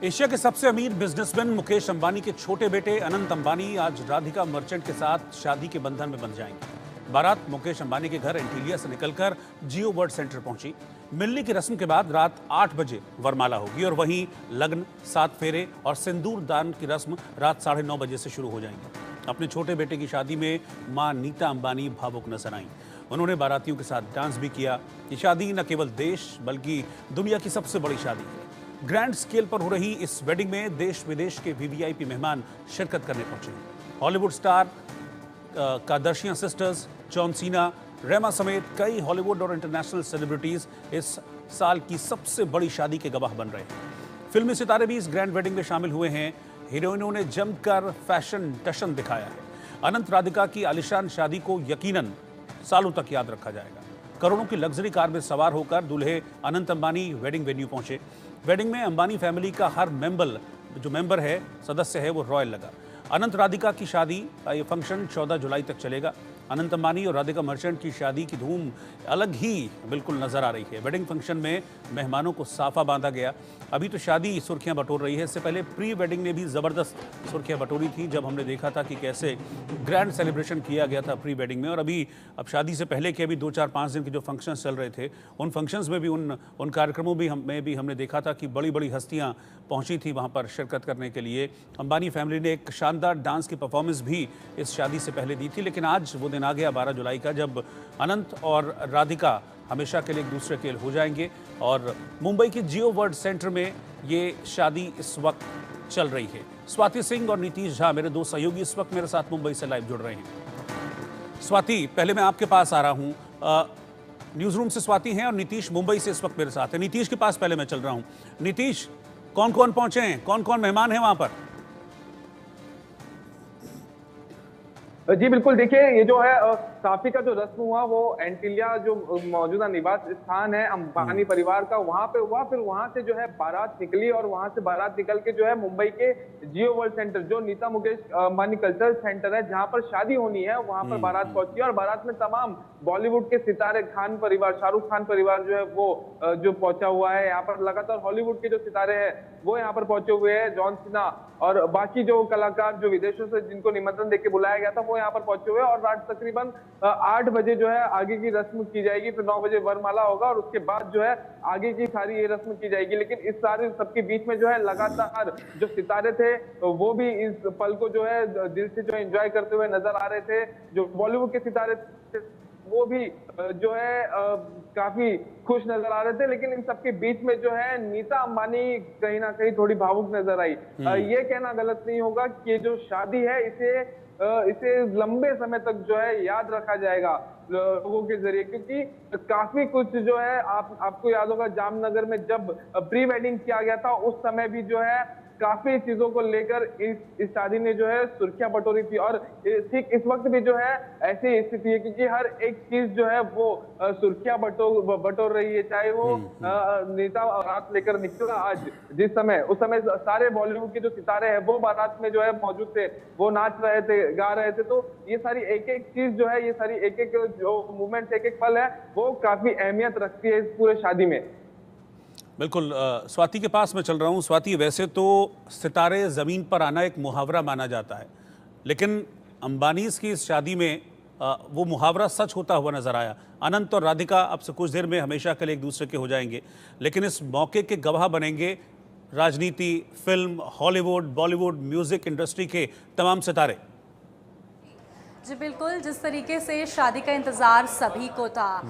Asia के सबसे अमीर बिजनेसमैन मुकेश अंबानी के छोटे बेटे अनंत अंबानी आज राधिका मर्चेंट के साथ शादी के बंधन में बंध जाएंगे। बारात मुकेश अंबानी के घर एंटीलिया से निकलकर जियो वर्ल्ड सेंटर पहुंची। मिलने की रस्म के बाद रात 8 बजे वरमाला होगी और वहीं लग्न, 7 फेरे और सिंदूर दान की रस्म रात 9:30 बजे से शुरू हो जाएंगी। अपने छोटे बेटे की शादी में मां नीता अंबानी भावुक नजर आईं। उन्होंने बारातियों के साथ डांस भी किया। ये शादी न केवल देश बल्कि दुनिया की सबसे बड़ी शादी है। ग्रैंड स्केल पर हो रही इस वेडिंग में देश विदेश के वीवीआईपी मेहमान शिरकत करने पहुंचे हैं। Hollywood star Kardashian sisters, John Cena, Rema समेत कई हॉलीवुड और इंटरनेशनल सेलिब्रिटीज इस साल की सबसे बड़ी शादी के गवाह बन रहे हैं। फिल्मी सितारे भी इस ग्रैंड वेडिंग में शामिल हुए हैं। हीरोइनों ने जमकर फैशन टशन दिखाया है। अनंत राधिका की आलिशान शादी को यकीनन सालों तक याद रखा जाएगा। करोड़ों की लग्जरी कार में सवार होकर दूल्हे अनंत अंबानी वेडिंग वेन्यू पहुंचे। वेडिंग में अंबानी फैमिली का हर मेंबर है, सदस्य है, वो रॉयल लगा। अनंत राधिका की शादी का ये फंक्शन 14 जुलाई तक चलेगा। अनंत अंबानी और राधिका मर्चेंट की शादी की धूम अलग ही बिल्कुल नजर आ रही है। वेडिंग फंक्शन में मेहमानों को साफा बांधा गया। अभी तो शादी सुर्खियां बटोर रही है, इससे पहले प्री वेडिंग ने भी जबरदस्त सुर्खियां बटोरी थी, जब हमने देखा था कि कैसे ग्रैंड सेलिब्रेशन किया गया था प्री वेडिंग में। और अब शादी से पहले के अभी 2-4-5 दिन के जो फंक्शंस चल रहे थे, उन फंक्शंस में भी उन कार्यक्रमों में भी हमने देखा था कि बड़ी बड़ी हस्तियां पहुंची थी वहां पर शिरकत करने के लिए। अंबानी फैमिली ने एक शानदार डांस की परफॉर्मेंस भी इस शादी से पहले दी थी। लेकिन आज वो दिन आ गया 12 जुलाई का, जब अनंत और राधिका हमेशा के लिए एक दूसरे के हो जाएंगे। और मुंबई की जियो वर्ल्ड सेंटर में ये शादी इस वक्त चल रही है। स्वाति सिंह और नीतीश झा, मेरे दो सहयोगी, इस वक्त मेरे साथ मुंबई से लाइव जुड़ रहे हैं। स्वाति, पहले मैं आपके पास आ रहा हूं। न्यूज रूम से स्वाति हैं और नीतीश मुंबई से इस वक्त मेरे साथ है। नीतीश के पास पहले मैं चल रहा हूं। नीतीश, कौन कौन पहुंचे हैं, कौन कौन मेहमान हैं वहां पर? जी बिल्कुल, देखिए ये जो है साफी का जो रस्म हुआ वो एंटीलिया जो मौजूदा निवास स्थान है अंबानी परिवार का, वहां पे हुआ। फिर वहां से जो है बारात निकली और वहां से बारात निकल के जो है मुंबई के जियो वर्ल्ड सेंटर, जो नीता मुकेश अंबानी कल्चरल सेंटर है, जहां पर शादी होनी है, वहां पर बारात पहुंची। और बारात में तमाम बॉलीवुड के सितारे, खान परिवार, शाहरुख खान परिवार जो है वो जो पहुंचा हुआ है यहाँ पर। लगातार हॉलीवुड के जो सितारे हैं वो यहाँ पर पहुंचे हुए हैं। जॉन सीना और बाकी जो कलाकार जो विदेशों से जिनको निमंत्रण देके बुलाया गया था वो यहाँ पर पहुंचे हुए हैं। और रात तकरीबन 8 बजे जो है आगे की रस्म की जाएगी। फिर 9 बजे वरमाला होगा और उसके बाद जो है आगे की सारी ये रस्म की जाएगी। लेकिन इस सारे सबके बीच में जो है लगातार जो सितारे थे वो भी इस पल को जो है दिल से जो एंजॉय करते हुए नजर आ रहे थे। जो बॉलीवुड के सितारे थे वो भी जो है काफी खुश नजर आ रहे थे। लेकिन इन सबके बीच में जो है नीता अंबानी कहीं ना कहीं थोड़ी भावुक नजर आई। ये कहना गलत नहीं होगा कि ये जो शादी है इसे लंबे समय तक जो है याद रखा जाएगा लोगों के जरिए, क्योंकि काफी कुछ जो है आपको याद होगा जामनगर में जब प्री वेडिंग किया गया था उस समय भी जो है काफी चीजों को लेकर इस शादी ने जो है सुर्खियां बटोरी थी। और ठीक इस वक्त भी जो है ऐसी स्थिति है, क्योंकि हर एक चीज जो है वो सुर्खियां बटोर रही है। चाहे वो नेता बारात लेकर निकला आज जिस समय, उस समय सारे बॉलीवुड के जो सितारे हैं वो बारात में जो है मौजूद थे, वो नाच रहे थे, गा रहे थे। तो ये सारी एक एक चीज जो है, ये सारी एक एक जो मूवमेंट, एक एक पल है, वो काफी अहमियत रखती है इस पूरे शादी में। बिल्कुल। स्वाति के पास मैं चल रहा हूँ। स्वाति, वैसे तो सितारे ज़मीन पर आना एक मुहावरा माना जाता है, लेकिन अंबानीज़ की इस शादी में वो मुहावरा सच होता हुआ नजर आया। अनंत और राधिका अब से कुछ देर में हमेशा के लिए एक दूसरे के हो जाएंगे, लेकिन इस मौके के गवाह बनेंगे राजनीति, film, Hollywood, Bollywood, music industry के तमाम सितारे। जी बिल्कुल, जिस तरीके से शादी का इंतज़ार सभी को था,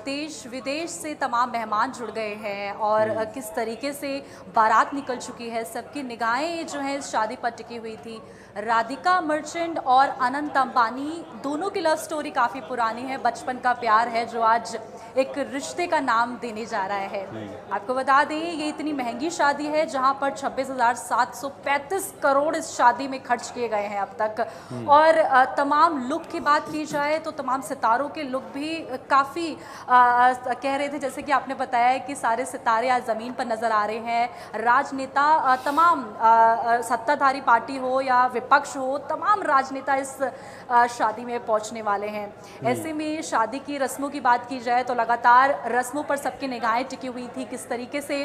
देश विदेश से तमाम मेहमान जुड़ गए हैं और किस तरीके से बारात निकल चुकी है, सबकी निगाहें जो है इस शादी पर टिकी हुई थी। राधिका मर्चेंट और अनंत अंबानी दोनों की लव स्टोरी काफ़ी पुरानी है, बचपन का प्यार है जो आज एक रिश्ते का नाम देने जा रहा है। आपको बता दें ये इतनी महंगी शादी है जहां पर 26,735 करोड़ इस शादी में खर्च किए गए हैं अब तक। और तमाम लुक की बात की जाए तो तमाम सितारों के लुक भी काफ़ी कह रहे थे, जैसे कि आपने बताया है कि सारे सितारे आज ज़मीन पर नज़र आ रहे हैं। राजनेता तमाम सत्ताधारी पार्टी हो या विपक्ष हो, तमाम राजनेता इस शादी में पहुंचने वाले हैं। ऐसे में शादी की रस्मों की बात की जाए तो लगातार रस्मों पर सबकी निगाहें टिकी हुई थी, किस तरीके से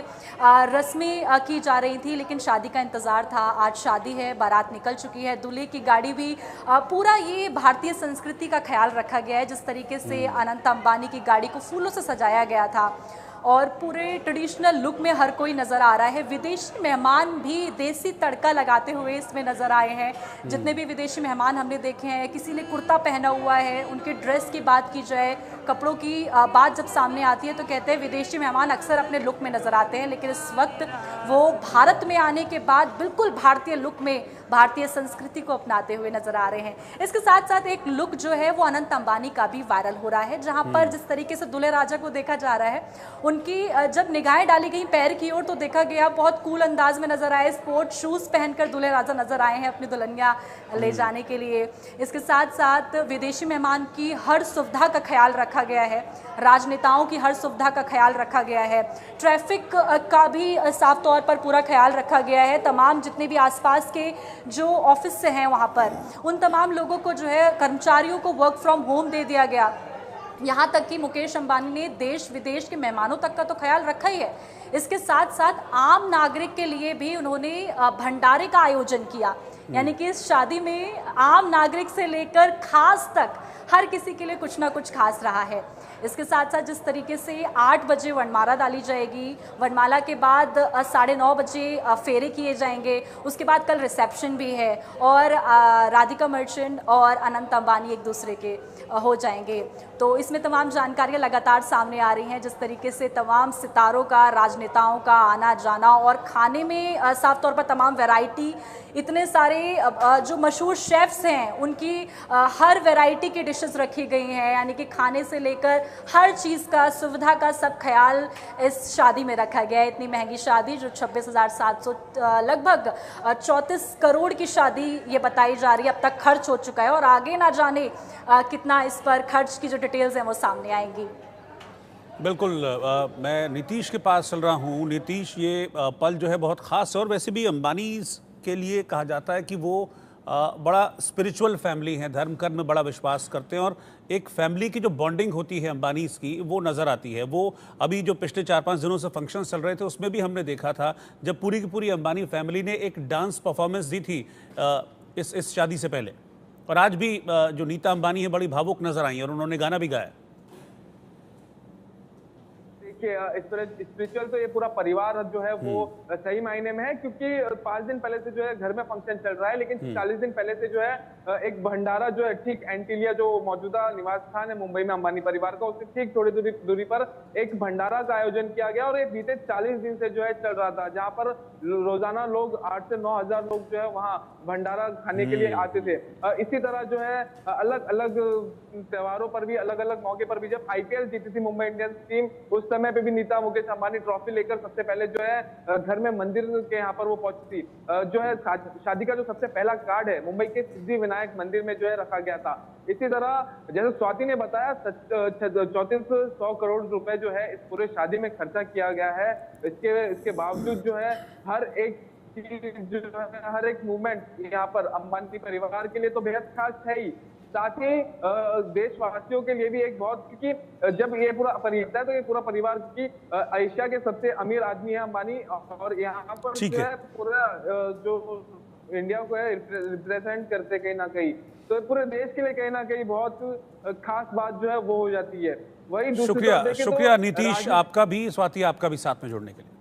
रस्में की जा रही थी, लेकिन शादी का इंतज़ार था। आज शादी है, बारात निकल चुकी है, दूल्हे की गाड़ी भी पूरा ये भारतीय संस्कृति का ख्याल रखा गया है। जिस तरीके से अनंत अंबानी की गाड़ी को फूलों से सजाया गया था और पूरे ट्रेडिशनल लुक में हर कोई नज़र आ रहा है। विदेशी मेहमान भी देसी तड़का लगाते हुए इसमें नज़र आए हैं। जितने भी विदेशी मेहमान हमने देखे हैं, किसी ने कुर्ता पहना हुआ है। उनके ड्रेस की बात की जाए, कपड़ों की बात जब सामने आती है तो कहते हैं विदेशी मेहमान अक्सर अपने लुक में नज़र आते हैं, लेकिन इस वक्त वो भारत में आने के बाद बिल्कुल भारतीय लुक में भारतीय संस्कृति को अपनाते हुए नजर आ रहे हैं। इसके साथ साथ एक लुक जो है वो अनंत अंबानी का भी वायरल हो रहा है, जहां पर जिस तरीके से दूल्हे राजा को देखा जा रहा है, उनकी जब निगाहें डाली गई पैर की ओर तो देखा गया बहुत कूल अंदाज में नजर आए। स्पोर्ट शूज पहनकर दूल्हे राजा नजर आए हैं अपनी दुल्हनिया ले जाने के लिए। इसके साथ साथ विदेशी मेहमान की हर सुविधा का ख्याल रखा गया है, राजनेताओं की हर सुविधा का ख्याल रखा गया है, ट्रैफिक का भी साफ तौर पर पूरा ख्याल रखा गया है। तमाम जितने भी आसपास के जो ऑफिस से हैं वहाँ पर उन तमाम लोगों को जो है कर्मचारियों को वर्क फ्रॉम होम दे दिया गया। यहाँ तक कि मुकेश अंबानी ने देश विदेश के मेहमानों तक का तो ख्याल रखा ही है, इसके साथ साथ आम नागरिक के लिए भी उन्होंने भंडारे का आयोजन किया। यानी कि इस शादी में आम नागरिक से लेकर खास तक हर किसी के लिए कुछ ना कुछ खास रहा है। इसके साथ साथ जिस तरीके से 8 बजे वनमाला डाली जाएगी, वनमाला के बाद 9:30 बजे फेरे किए जाएंगे, उसके बाद कल रिसेप्शन भी है और राधिका मर्चेंट और अनंत अंबानी एक दूसरे के हो जाएंगे। तो इसमें तमाम जानकारियां लगातार सामने आ रही हैं, जिस तरीके से तमाम सितारों का, राजनेताओं का आना जाना और खाने में साफ तौर पर तमाम वैरायटी, इतने सारे जो मशहूर शेफ्स हैं उनकी हर वैरायटी की डिशेस रखी गई हैं। यानी कि खाने से लेकर हर चीज़ का, सुविधा का सब ख्याल इस शादी में रखा गया है। इतनी महंगी शादी जो 26,700 लगभग 34 करोड़ की शादी ये बताई जा रही है, अब तक खर्च हो चुका है और आगे ना जाने कितना इस पर खर्च की जो डिटेल्स हैं वो सामने आएंगी। बिल्कुल, मैं नीतीश के पास चल रहा हूँ। नीतीश, ये पल जो है बहुत ख़ास है और वैसे भी अंबानी के लिए कहा जाता है कि वो बड़ा स्पिरिचुअल फैमिली है, धर्म कर्म में बड़ा विश्वास करते हैं और एक फैमिली की जो बॉन्डिंग होती है अंबानीज़ की वो नज़र आती है। वो अभी जो पिछले 4-5 दिनों से फंक्शन चल रहे थे उसमें भी हमने देखा था जब पूरी की पूरी अंबानी फैमिली ने एक डांस परफॉर्मेंस दी थी इस शादी से पहले। और आज भी जो नीता अंबानी है बड़ी भावुक नजर आई और उन्होंने गाना भी गाया। स्पिरिचुअल तो ये पूरा परिवार जो है वो सही मायने में है, क्योंकि 5 दिन पहले से जो है घर में फंक्शन चल रहा है, लेकिन 40 दिन पहले से जो है एक भंडारा जो है ठीक एंटीलिया जो मौजूदा निवास स्थान है मुंबई में अंबानी परिवार का, उससे ठीक थोड़ी दूरी पर एक भंडारा का आयोजन किया गया और ये बीते 40 दिन से जो है चल रहा था, जहां पर रोजाना लोग 8 से 9 हजार लोग जो है वहाँ भंडारा खाने के लिए आते थे। इसी तरह जो है अलग अलग त्योहारों पर भी, अलग अलग मौके पर भी, जब IPL जीती थी मुंबई इंडियंस टीम, उस समय पे भी नीता मुकेश अंबानी ट्रॉफी लेकर सबसे पहले जो है घर में मंदिर के यहाँ पर वो पहुंची थी। जो है शादी का जो सबसे पहला कार्ड है मुंबई के सिद्धि विनायक मंदिर में जो है रखा गया था। इसी तरह जैसे स्वाति ने बताया 3400 करोड़ रुपए जो है इस पूरे शादी में खर्चा किया गया है। इसके बावजूद जो है हर एक जो है, हर एक मूवमेंट यहाँ पर अंबानी परिवार के लिए तो बेहद खास है ही, साथ ही देशवासियों के लिए भी एक बहुत, क्योंकि जब ये पूरा परिवार है तो ये पूरा परिवार की एशिया के सबसे अमीर आदमी है अंबानी, और यहाँ पर जो है पूरा जो इंडिया को है रिप्रेजेंट करते कहीं ना कहीं, तो पूरे देश के लिए कहीं ना कहीं बहुत खास बात जो है वो हो जाती है। वही शुक्रिया नीतीश आपका भी, स्वाति आपका भी साथ में जुड़ने के लिए।